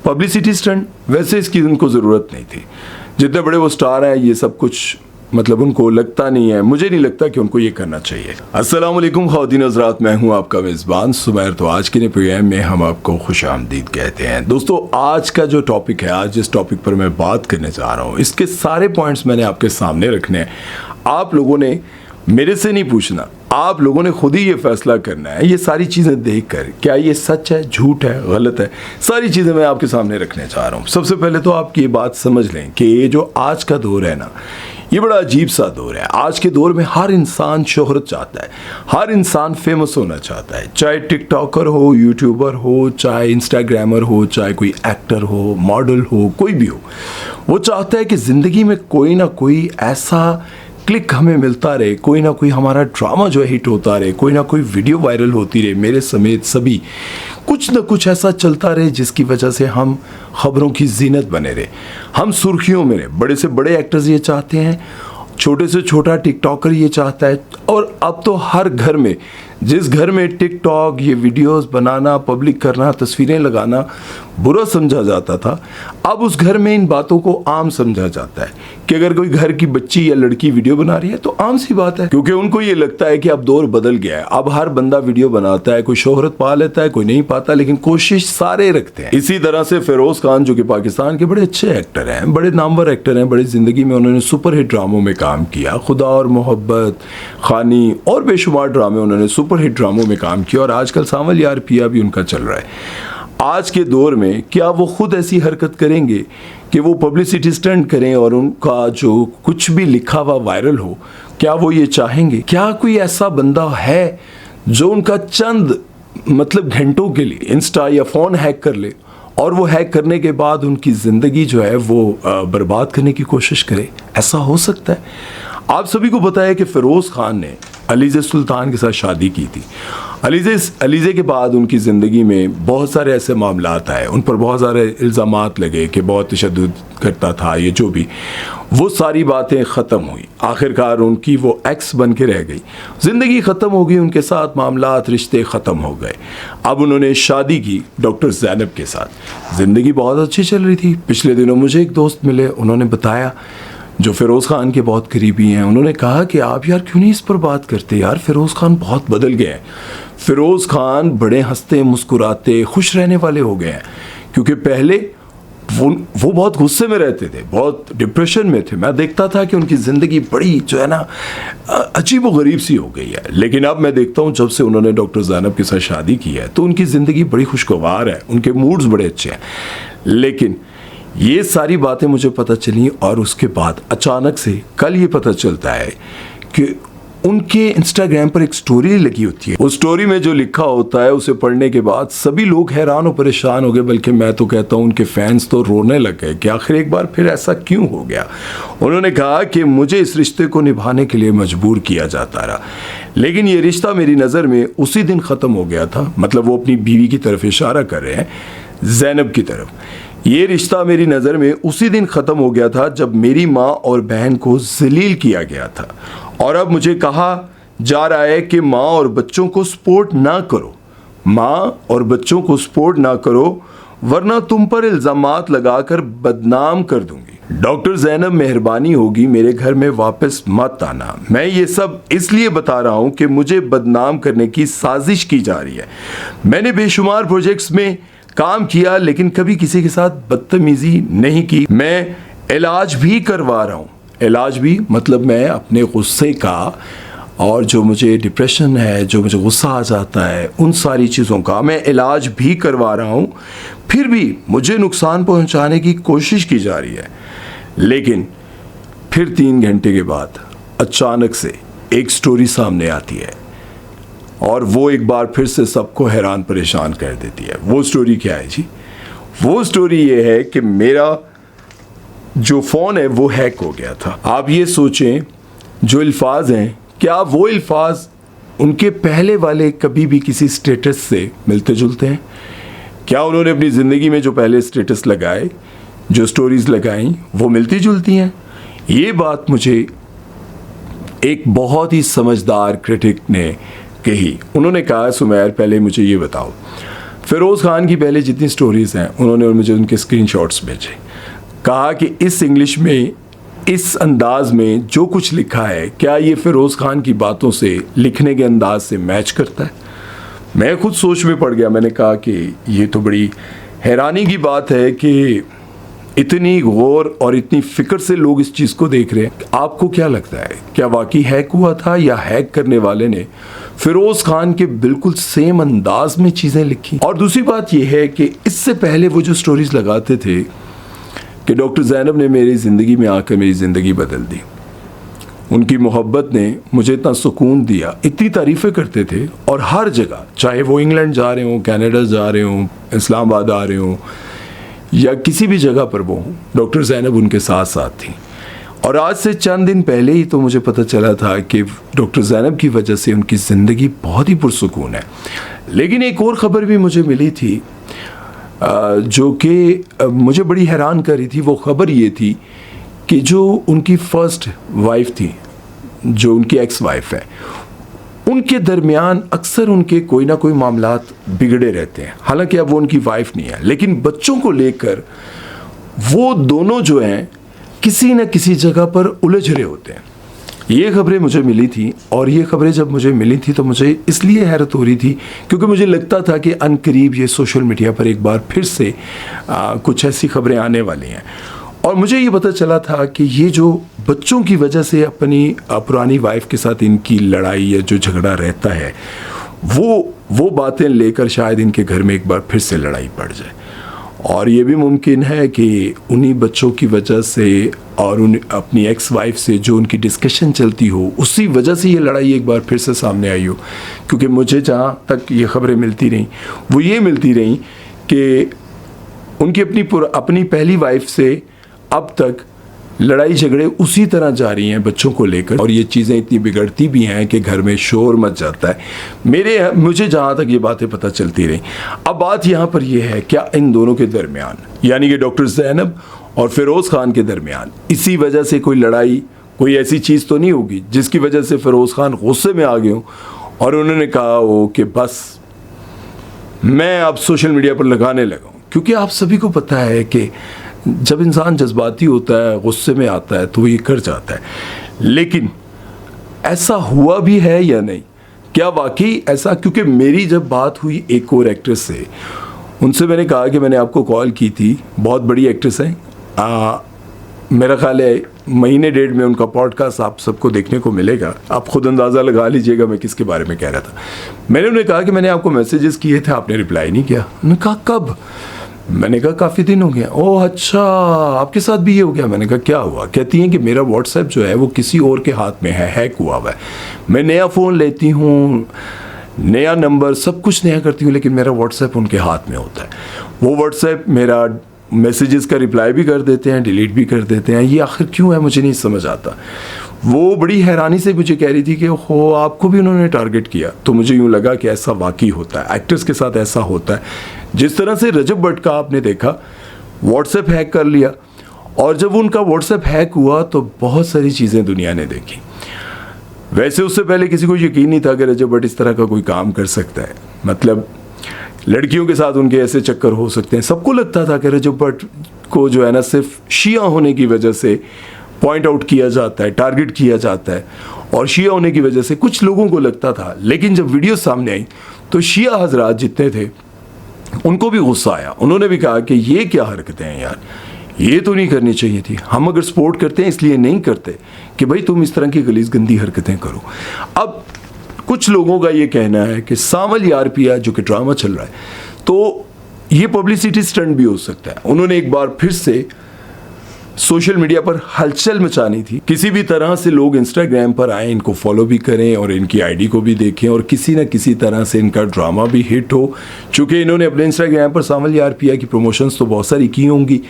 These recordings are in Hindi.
पब्लिसिटी स्टंट, वैसे इसकी उनको ज़रूरत नहीं थी। जितने बड़े वो स्टार हैं ये सब कुछ मतलब उनको लगता नहीं है, मुझे नहीं लगता कि उनको ये करना चाहिए। अस्सलाम वालेकुम ख़वातीन हज़रात, मैं हूं आपका मेज़बान सुमैर। तो आज के नए प्रोग्राम में हम आपको खुशामदीद कहते हैं। दोस्तों, आज का जो टॉपिक है, आज जिस टॉपिक पर मैं बात करने जा रहा हूँ, इसके सारे पॉइंट्स मैंने आपके सामने रखने हैं। आप लोगों ने मेरे से नहीं पूछना, आप लोगों ने खुद ही ये फैसला करना है। ये सारी चीज़ें देखकर क्या ये सच है, झूठ है, गलत है, सारी चीज़ें मैं आपके सामने रखने जा रहा हूँ। सबसे पहले तो आप ये बात समझ लें कि ये जो आज का दौर है ना, ये बड़ा अजीब सा दौर है। आज के दौर में हर इंसान शोहरत चाहता है, हर इंसान फेमस होना चाहता है, चाहे टिकटॉकर हो, यूट्यूबर हो, चाहे इंस्टाग्रामर हो, चाहे कोई एक्टर हो, मॉडल हो, कोई भी हो। वो चाहता है कि ज़िंदगी में कोई ना कोई ऐसा क्लिक हमें मिलता रहे, कोई ना कोई हमारा ड्रामा जो है हिट होता रहे, कोई ना कोई वीडियो वायरल होती रहे, मेरे समेत सभी, कुछ ना कुछ ऐसा चलता रहे जिसकी वजह से हम खबरों की जीनत बने रहे, हम सुर्खियों में रहे। बड़े से बड़े एक्टर्स ये चाहते हैं, छोटे से छोटा टिकटॉकर ये चाहता है। और अब तो हर घर में, जिस घर में टिकटॉक, ये वीडियोस बनाना, पब्लिक करना, तस्वीरें लगाना बुरा समझा जाता था, अब उस घर में इन बातों को आम समझा जाता है कि अगर कोई घर की बच्ची या लड़की वीडियो बना रही है तो आम सी बात है, क्योंकि उनको ये लगता है कि अब दौर बदल गया है। अब हर बंदा वीडियो बनाता है, कोई शोहरत पा लेता है, कोई नहीं पाता, लेकिन कोशिश सारे रखते हैं। इसी तरह से फिरोज खान, जो कि पाकिस्तान के बड़े अच्छे एक्टर हैं, बड़े नामवर एक्टर हैं, बड़ी ज़िंदगी में उन्होंने सुपर हिट ड्रामों में काम किया, खुदा और मोहब्बत, खानी और बेशुमार ड्रामे उन्होंने सुपर हिट ड्रामों में काम किया, और आजकल सावल यार पिया भी उनका चल रहा है। आज के दौर में क्या वो खुद ऐसी हरकत करेंगे कि वो पब्लिसिटी स्टंट करें और उनका जो कुछ भी लिखा हुआ वायरल हो? क्या वो ये चाहेंगे? क्या कोई ऐसा बंदा है जो उनका चंद मतलब घंटों के लिए इंस्टा या फ़ोन हैक कर ले और वो हैक करने के बाद उनकी ज़िंदगी जो है वो बर्बाद करने की कोशिश करे? ऐसा हो सकता है? आप सभी को पता है कि फिरोज़ खान ने अलीज़े सुल्तान के साथ शादी की थी। अलीज़े के बाद उनकी ज़िंदगी में बहुत सारे ऐसे मामलात आए, उन पर बहुत सारे इल्ज़ामात लगे कि बहुत तशद्दुद करता था, ये जो भी, वो सारी बातें ख़त्म हुई। आखिरकार उनकी वो एक्स बन के रह गई, ज़िंदगी ख़त्म हो गई, उनके साथ मामलात, रिश्ते ख़त्म हो गए। अब उन्होंने शादी की डॉक्टर ज़ैनब के साथ। ज़िंदगी बहुत अच्छी चल रही थी। पिछले दिनों मुझे एक दोस्त मिले, उन्होंने बताया, जो फिरोज़ खान के बहुत करीबी हैं, उन्होंने कहा कि आप यार क्यों नहीं इस पर बात करते यार, फिरोज़ खान बहुत बदल गए हैं। फिरोज़ खान बड़े हंसते, मुस्कुराते, खुश रहने वाले हो गए हैं, क्योंकि पहले वो बहुत गुस्से में रहते थे, बहुत डिप्रेशन में थे। मैं देखता था कि उनकी ज़िंदगी बड़ी जो है ना अजीब व गरीब सी हो गई है। लेकिन अब मैं देखता हूँ जब से उन्होंने डॉक्टर ज़ैनब के साथ शादी की है तो उनकी ज़िंदगी बड़ी खुशगवार है, उनके मूड्स बड़े अच्छे हैं। लेकिन ये सारी बातें मुझे पता चली और उसके बाद अचानक से कल ये पता चलता है कि उनके इंस्टाग्राम पर एक स्टोरी लगी होती है। उस स्टोरी में जो लिखा होता है उसे पढ़ने के बाद सभी लोग हैरान और परेशान हो गए, बल्कि मैं तो कहता हूँ उनके फैंस तो रोने लग गए कि आखिर एक बार फिर ऐसा क्यों हो गया। उन्होंने कहा कि मुझे इस रिश्ते को निभाने के लिए मजबूर किया जाता रहा, लेकिन ये रिश्ता मेरी नज़र में उसी दिन ख़त्म हो गया था। मतलब वो अपनी बीवी की तरफ इशारा कर रहे हैं, ज़ैनब की तरफ। ये रिश्ता मेरी नज़र में उसी दिन ख़त्म हो गया था जब मेरी माँ और बहन को जलील किया गया था, और अब मुझे कहा जा रहा है कि माँ और बच्चों को सपोर्ट ना करो, माँ और बच्चों को सपोर्ट ना करो, वरना तुम पर इल्ज़ामात लगाकर बदनाम कर दूंगी। डॉक्टर ज़ैनब, मेहरबानी होगी मेरे घर में वापस मत आना। मैं ये सब इसलिए बता रहा हूँ कि मुझे बदनाम करने की साजिश की जा रही है। मैंने बेशुमार प्रोजेक्ट्स में काम किया, लेकिन कभी किसी के साथ बदतमीजी नहीं की। मैं इलाज भी करवा रहा हूँ, इलाज भी मतलब मैं अपने गुस्से का और जो मुझे डिप्रेशन है, जो मुझे गुस्सा आ जाता है, उन सारी चीज़ों का मैं इलाज भी करवा रहा हूँ। फिर भी मुझे नुकसान पहुँचाने की कोशिश की जा रही है। लेकिन फिर 3 घंटे के बाद अचानक से एक स्टोरी सामने आती है और वो एक बार फिर से सबको हैरान परेशान कर देती है। वो स्टोरी क्या है जी? वो स्टोरी ये है कि मेरा जो फ़ोन है वो हैक हो गया था। आप ये सोचें, जो अल्फाज हैं, क्या वो अल्फाज उनके पहले वाले कभी भी किसी स्टेटस से मिलते जुलते हैं? क्या उन्होंने अपनी ज़िंदगी में जो पहले स्टेटस लगाए, जो स्टोरीज़ लगाई, वो मिलती जुलती हैं? ये बात मुझे एक बहुत ही समझदार क्रिटिक ने कही। उन्होंने कहा, सुमैर पहले मुझे ये बताओ, फ़िरोज़ खान की पहले जितनी स्टोरीज़ हैं उन्होंने मुझे उनके स्क्रीनशॉट्स भेजे, कहा कि इस इंग्लिश में, इस अंदाज में जो कुछ लिखा है क्या ये फ़िरोज़ खान की बातों से, लिखने के अंदाज से मैच करता है। मैं खुद सोच में पड़ गया। मैंने कहा कि ये तो बड़ी हैरानी की बात है कि इतनी गौर और इतनी फ़िक्र से लोग इस चीज़ को देख रहे हैं। आपको क्या लगता है, क्या वाकई हैक हुआ था या हैक करने वाले ने फ़िरोज़ खान के बिल्कुल सेम अंदाज में चीज़ें लिखी? और दूसरी बात यह है कि इससे पहले वो जो स्टोरीज़ लगाते थे कि डॉक्टर ज़ैनब ने मेरी ज़िंदगी में आकर मेरी ज़िंदगी बदल दी, उनकी मोहब्बत ने मुझे इतना सुकून दिया, इतनी तारीफ़ें करते थे। और हर जगह, चाहे वो इंग्लैंड जा रहे हों, कनाडा जा रहे हों, इस्लामाबाद आ रहे हों या किसी भी जगह पर वो हों, डॉक्टर ज़ैनब उनके साथ साथ थी। और आज से चंद दिन पहले ही तो मुझे पता चला था कि डॉक्टर ज़ैनब की वजह से उनकी ज़िंदगी बहुत ही पुरसुकून है। लेकिन एक और ख़बर भी मुझे मिली थी जो कि मुझे बड़ी हैरान कर रही थी। वो ख़बर ये थी कि जो उनकी फ़र्स्ट वाइफ थी, जो उनकी एक्स वाइफ है, उनके दरमियान अक्सर उनके कोई ना कोई मामलात बिगड़े रहते हैं। हालांकि अब वो उनकी वाइफ नहीं है, लेकिन बच्चों को लेकर वो दोनों जो हैं किसी न किसी जगह पर उलझ रहे होते हैं। ये खबरें मुझे मिली थी, और ये खबरें जब मुझे मिली थी तो मुझे इसलिए हैरत हो रही थी क्योंकि मुझे लगता था कि अनकरीब ये सोशल मीडिया पर एक बार फिर से कुछ ऐसी खबरें आने वाली हैं। और मुझे ये पता चला था कि ये जो बच्चों की वजह से अपनी पुरानी वाइफ के साथ इनकी लड़ाई या जो झगड़ा रहता है, वो बातें लेकर शायद इनके घर में एक बार फिर से लड़ाई पड़ जाए। और ये भी मुमकिन है कि उन्हीं बच्चों की वजह से और अपनी एक्स वाइफ से जो उनकी डिस्कशन चलती हो, उसी वजह से ये लड़ाई एक बार फिर से सामने आई हो। क्योंकि मुझे जहाँ तक ये खबरें मिलती रहीं वो ये मिलती रहीं कि उनकी अपनी पहली वाइफ से अब तक लड़ाई झगड़े उसी तरह जारी हैं बच्चों को लेकर, और ये चीज़ें इतनी बिगड़ती भी हैं कि घर में शोर मच जाता है। मुझे जहाँ तक ये बातें पता चलती रहीं। अब बात यहाँ पर ये है, क्या इन दोनों के दरमियान, यानी कि डॉक्टर ज़ैनब और फ़िरोज़ खान के दरमियान इसी वजह से कोई लड़ाई, कोई ऐसी चीज़ तो नहीं होगी जिसकी वजह से फ़िरोज़ खान गुस्से में आ गए हों और उन्होंने कहा हो कि बस मैं अब सोशल मीडिया पर लगाने लगा हूँ? क्योंकि आप सभी को पता है कि जब इंसान जज्बाती होता है, गुस्से में आता है, तो वो ये कर जाता है। लेकिन ऐसा हुआ भी है या नहीं, क्या वाकई ऐसा? क्योंकि मेरी जब बात हुई एक और एक्ट्रेस से, उनसे मैंने कहा कि मैंने आपको कॉल की थी, बहुत बड़ी एक्ट्रेस है, मेरा ख्याल है महीने डेढ़ में उनका पॉडकास्ट आप सबको देखने को मिलेगा। आप खुद अंदाज़ा लगा लीजिएगा मैं किसके बारे में कह रहा था। मैंने उन्हें कहा कि मैंने आपको मैसेजेस किए थे, आपने रिप्लाई नहीं किया। उन्होंने कहा कब? मैंने कहा काफ़ी दिन हो गया। ओह अच्छा, आपके साथ भी ये हो गया? मैंने कहा क्या हुआ? कहती हैं कि मेरा व्हाट्सएप जो है वो किसी और के हाथ में है, हैक हुआ हुआ है। मैं नया फ़ोन लेती हूँ, नया नंबर, सब कुछ नया करती हूँ, लेकिन मेरा व्हाट्सएप उनके हाथ में होता है। वो व्हाट्सएप मेरा मैसेजेस का रिप्लाई भी कर देते हैं, डिलीट भी कर देते हैं। ये आखिर क्यों है मुझे नहीं समझ आता। वो बड़ी हैरानी से मुझे कह रही थी कि हो आपको भी उन्होंने टारगेट किया। तो मुझे यूँ लगा कि ऐसा वाकई होता है, एक्टर्स के साथ ऐसा होता है। जिस तरह से रजब भट्ट का आपने देखा, व्हाट्सएप हैक कर लिया, और जब उनका व्हाट्सएप हैक हुआ तो बहुत सारी चीज़ें दुनिया ने देखी। वैसे उससे पहले किसी को यकीन नहीं था कि रजब भट्ट इस तरह का कोई काम कर सकता है। मतलब लड़कियों के साथ उनके ऐसे चक्कर हो सकते हैं। सबको लगता था कि रजब भट्ट को जो है ना सिर्फ शिया होने की वजह से पॉइंट आउट किया जाता है, टारगेट किया जाता है, और शिया होने की वजह से कुछ लोगों को लगता था। लेकिन जब वीडियो सामने आई तो शिया हजरात जितने थे उनको भी गुस्सा आया। उन्होंने भी कहा कि ये क्या हरकतें हैं यार, ये तो नहीं करनी चाहिए थी। हम अगर सपोर्ट करते हैं इसलिए नहीं करते कि भाई तुम इस तरह की गलीज गंदी हरकतें करो। अब कुछ लोगों का ये कहना है कि सावल यार पिया जो कि ड्रामा चल रहा है, तो ये पब्लिसिटी स्टंट भी हो सकता है। उन्होंने एक बार फिर से सोशल मीडिया पर हलचल मचानी थी। किसी भी तरह से लोग इंस्टाग्राम पर आए, इनको फॉलो भी करें और इनकी आईडी को भी देखें, और किसी न किसी तरह से इनका ड्रामा भी हिट हो। चूँकि इन्होंने अपने इंस्टाग्राम पर सावल यार पिया की प्रमोशंस तो बहुत सारी की होंगी।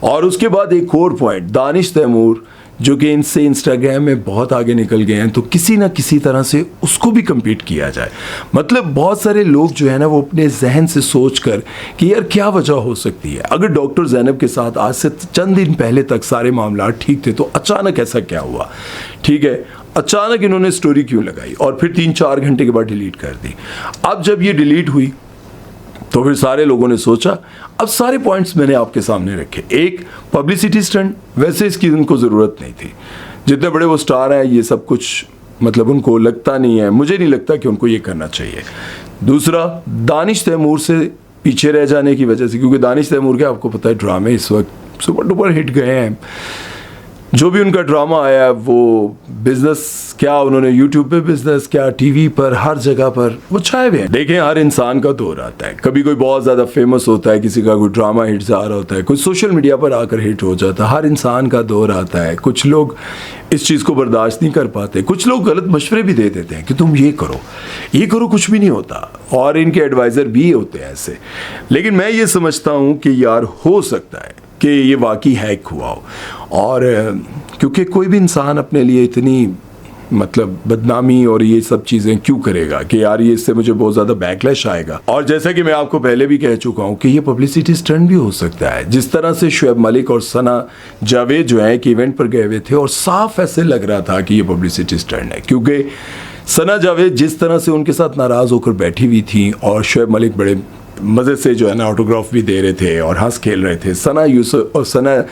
और उसके बाद एक और पॉइंट, दानिश तैमूर जो कि इनसे इंस्टाग्राम में बहुत आगे निकल गए हैं, तो किसी ना किसी तरह से उसको भी कम्पीट किया जाए। मतलब बहुत सारे लोग जो है ना वो अपने जहन से सोच कर कि यार क्या वजह हो सकती है। अगर डॉक्टर ज़ैनब के साथ आज से चंद दिन पहले तक सारे मामला ठीक थे, तो अचानक ऐसा क्या हुआ? ठीक है, अचानक इन्होंने स्टोरी क्यों लगाई और फिर 3-4 घंटे के बाद डिलीट कर दी। अब जब ये डिलीट हुई तो फिर सारे लोगों ने सोचा, अब सारे पॉइंट्स मैंने आपके सामने रखे। एक, पब्लिसिटी स्टंट, वैसे इसकी उनको ज़रूरत नहीं थी। जितने बड़े वो स्टार हैं ये सब कुछ मतलब उनको लगता नहीं है, मुझे नहीं लगता कि उनको ये करना चाहिए। दूसरा, दानिश तैमूर से पीछे रह जाने की वजह से, क्योंकि दानिश तैमूर के आपको पता है ड्रामे इस वक्त सुपर डुपर हिट गए हैं। जो भी उनका ड्रामा आया वो बिजनेस, क्या उन्होंने यूट्यूब पे बिजनेस, क्या टीवी पर, हर जगह पर वो छाए हुए हैं। देखें, हर इंसान का दौर आता है, कभी कोई बहुत ज़्यादा फेमस होता है, किसी का कोई ड्रामा हिट जा रहा होता है, कोई सोशल मीडिया पर आकर हिट हो जाता है। हर इंसान का दौर आता है। कुछ लोग इस चीज़ को बर्दाश्त नहीं कर पाते, कुछ लोग गलत मशवरे भी दे देते हैं कि तुम ये करो, कुछ भी नहीं होता, और इनके एडवाइज़र भी होते हैं ऐसे। लेकिन मैं ये समझता हूँ कि यार हो सकता है कि ये वाकई हैक हुआ हो, और क्योंकि कोई भी इंसान अपने लिए इतनी मतलब बदनामी और ये सब चीज़ें क्यों करेगा कि यार ये इससे मुझे बहुत ज़्यादा बैकलैश आएगा। और जैसा कि मैं आपको पहले भी कह चुका हूँ कि ये पब्लिसिटी स्टंट भी हो सकता है। जिस तरह से शुएब मलिक और सना जावेद जो है कि इवेंट पर गए हुए थे और साफ ऐसे लग रहा था कि ये पब्लिसिटी स्टंट है, क्योंकि सना जावेद जिस तरह से उनके साथ नाराज़ होकर बैठी हुई थी और शुएब मलिक बड़े मज़े से जो है ना ऑटोग्राफ भी दे रहे थे और हंस खेल रहे थे। सना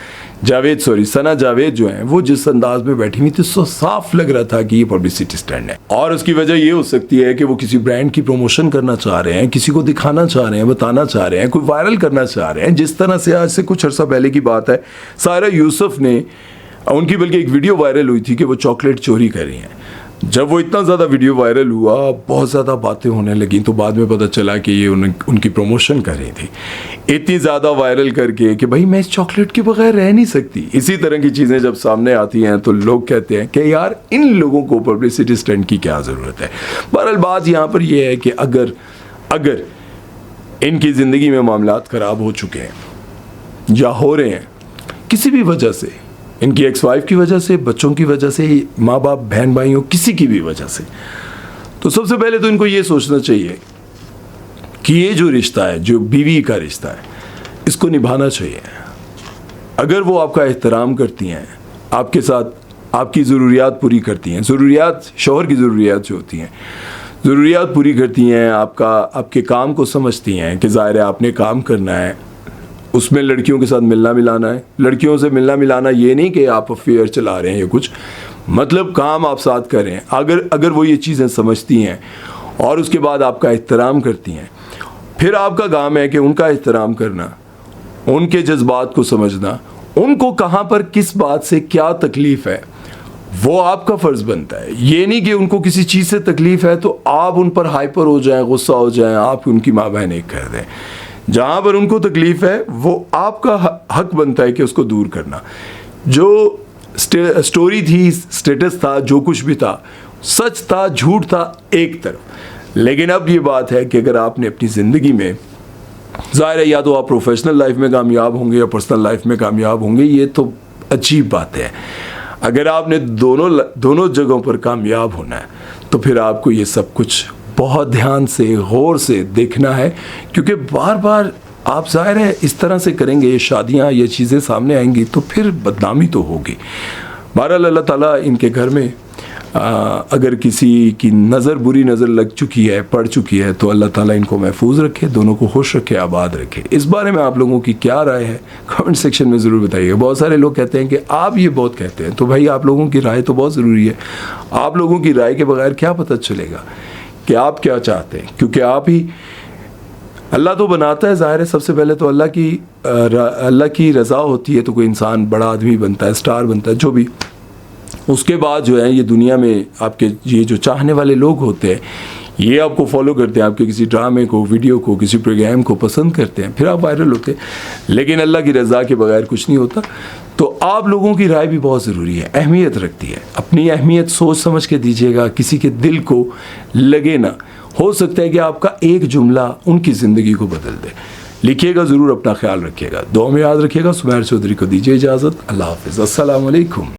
जावेद जो है वो जिस अंदाज में बैठी हुई थी तो साफ लग रहा था कि ये पब्लिसिटी स्टंट है। और उसकी वजह ये हो सकती है कि वो किसी ब्रांड की प्रमोशन करना चाह रहे हैं, किसी को दिखाना चाह रहे हैं, बताना चाह रहे हैं, कोई वायरल करना चाह रहे हैं। जिस तरह से आज से कुछ अर्सा पहले की बात है, सायरा यूसुफ ने उनकी बल्कि एक वीडियो वायरल हुई थी कि वो चॉकलेट चोरी कर रही हैं। जब वो इतना ज़्यादा वीडियो वायरल हुआ, बहुत ज़्यादा बातें होने लगी, तो बाद में पता चला कि ये उनकी प्रमोशन कर रही थी। इतनी ज़्यादा वायरल करके कि भाई मैं इस चॉकलेट के बगैर रह नहीं सकती। इसी तरह की चीज़ें जब सामने आती हैं तो लोग कहते हैं कि यार इन लोगों को पब्लिसिटी स्टंट की क्या ज़रूरत है। बहरहाल बात यहाँ पर यह है कि अगर इनकी ज़िंदगी में मामलात ख़राब हो चुके हैं या हो रहे हैं किसी भी वजह से, इनकी एक्स वाइफ की वजह से, बच्चों की वजह से, माँ बाप बहन भाइयों किसी की भी वजह से, तो सबसे पहले तो इनको ये सोचना चाहिए कि ये जो रिश्ता है, जो बीवी का रिश्ता है, इसको निभाना चाहिए। अगर वो आपका एहतराम करती हैं, आपके साथ आपकी ज़रूरियात पूरी करती हैं, ज़रूरियात शौहर की ज़रूरियात जो होती हैं, ज़रूरियात पूरी करती हैं, आपके काम को समझती हैं कि ज़ाहिर है आपने काम करना है, उसमें लड़कियों के साथ मिलना मिलाना है। लड़कियों से मिलना मिलाना ये नहीं कि आप अफेयर चला रहे हैं या कुछ, मतलब काम आप साथ कर रहे हैं। अगर वो ये चीज़ें समझती हैं और उसके बाद आपका एहतराम करती हैं, फिर आपका काम है कि उनका एहतराम करना, उनके जज्बात को समझना, उनको कहाँ पर किस बात से क्या तकलीफ़ है वो आपका फ़र्ज़ बनता है। ये नहीं कि उनको किसी चीज़ से तकलीफ़ है तो आप उन पर हाइपर हो जाएं, गुस्सा हो जाएं, आप उनकी माँ बहन एक कर दें। जहाँ पर उनको तकलीफ़ है वो आपका हक बनता है कि उसको दूर करना। जो स्टोरी थी, स्टेटस था, जो कुछ भी था, सच था, झूठ था एक तरफ। लेकिन अब ये बात है कि अगर आपने अपनी ज़िंदगी में, ज़ाहिर है या तो आप प्रोफेशनल लाइफ में कामयाब होंगे या पर्सनल लाइफ में कामयाब होंगे, ये तो अजीब बात है। अगर आपने दोनों जगहों पर कामयाब होना है तो फिर आपको ये सब कुछ बहुत ध्यान से, गौर से देखना है, क्योंकि बार बार आप ज़ाहिर है इस तरह से करेंगे, ये शादियाँ, ये चीज़ें सामने आएंगी तो फिर बदनामी तो होगी। बहरहाल अल्लाह ताला इनके घर में अगर किसी की नज़र, बुरी नज़र लग चुकी है, पड़ चुकी है, तो अल्लाह ताला इनको महफूज रखे, दोनों को खुश रखे, आबाद रखे। इस बारे में आप लोगों की क्या राय है कमेंट सेक्शन में ज़रूर बताइएगा। बहुत सारे लोग कहते हैं कि आप ये बहुत कहते हैं, तो भाई आप लोगों की राय तो बहुत ज़रूरी है। आप लोगों की राय के बगैर क्या पता चलेगा कि आप क्या चाहते हैं, क्योंकि आप ही, अल्लाह तो बनाता है, ज़ाहिर है सबसे पहले तो अल्लाह की रज़ा होती है तो कोई इंसान बड़ा आदमी बनता है, स्टार बनता है, जो भी। उसके बाद जो है ये दुनिया में आपके ये जो चाहने वाले लोग होते हैं, ये आपको फॉलो करते हैं, आपके किसी ड्रामे को, वीडियो को, किसी प्रोग्राम को पसंद करते हैं, फिर आप वायरल होते हैं। लेकिन अल्लाह की रज़ा के बगैर कुछ नहीं होता। तो आप लोगों की राय भी बहुत ज़रूरी है, अहमियत रखती है। अपनी अहमियत सोच समझ के दीजिएगा, किसी के दिल को लगे ना। हो सकता है कि आपका एक जुमला उनकी ज़िंदगी को बदल दे। लिखिएगा ज़रूर, अपना ख्याल रखिएगा, दुआ में याद रखिएगा। सुमैर चौधरी को दीजिए इजाज़त। अल्लाह हाफ़िज़, अस्सलाम वालेकुम।